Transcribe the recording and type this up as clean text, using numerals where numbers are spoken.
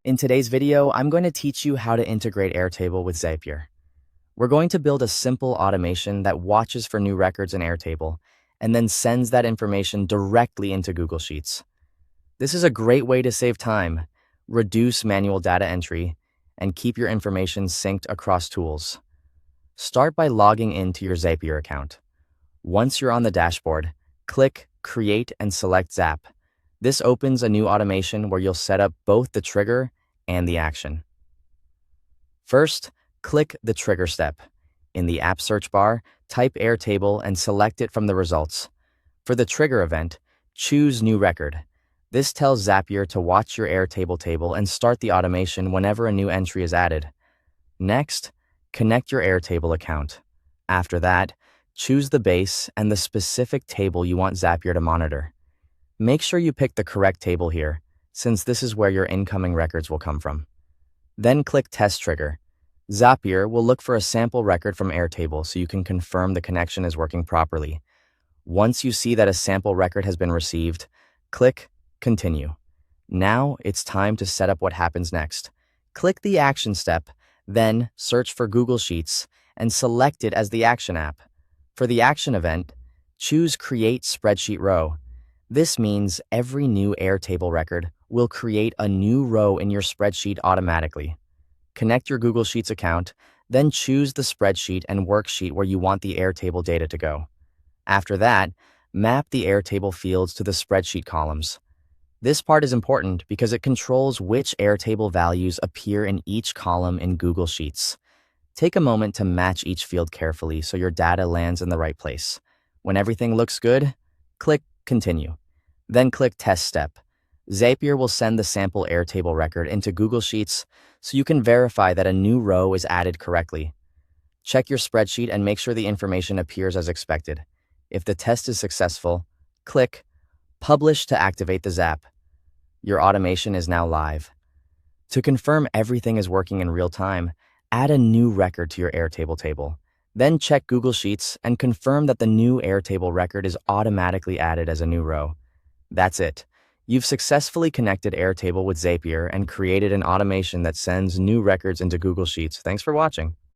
In today's video, I'm going to teach you how to integrate Airtable with Zapier. We're going to build a simple automation that watches for new records in Airtable and then sends that information directly into Google Sheets. This is a great way to save time, reduce manual data entry, and keep your information synced across tools. Start by logging into your Zapier account. Once you're on the dashboard, click Create and select Zap. This opens a new automation where you'll set up both the trigger and the action. First, click the trigger step. In the app search bar, type Airtable and select it from the results. For the trigger event, choose New Record. This tells Zapier to watch your Airtable table and start the automation whenever a new entry is added. Next, connect your Airtable account. After that, choose the base and the specific table you want Zapier to monitor. Make sure you pick the correct table here, since this is where your incoming records will come from. Then click Test Trigger. Zapier will look for a sample record from Airtable so you can confirm the connection is working properly. Once you see that a sample record has been received, click Continue. Now it's time to set up what happens next. Click the Action step, then search for Google Sheets and select it as the Action app. For the Action event, choose Create Spreadsheet Row. This means every new Airtable record will create a new row in your spreadsheet automatically. Connect your Google Sheets account, then choose the spreadsheet and worksheet where you want the Airtable data to go. After that, map the Airtable fields to the spreadsheet columns. This part is important because it controls which Airtable values appear in each column in Google Sheets. Take a moment to match each field carefully so your data lands in the right place. When everything looks good, click Continue. Then click Test Step. Zapier will send the sample Airtable record into Google Sheets so you can verify that a new row is added correctly. Check your spreadsheet and make sure the information appears as expected. If the test is successful, click Publish to activate the Zap. Your automation is now live. To confirm everything is working in real time, add a new record to your Airtable table. Then check Google Sheets and confirm that the new Airtable record is automatically added as a new row. That's it. You've successfully connected Airtable with Zapier and created an automation that sends new records into Google Sheets. Thanks for watching.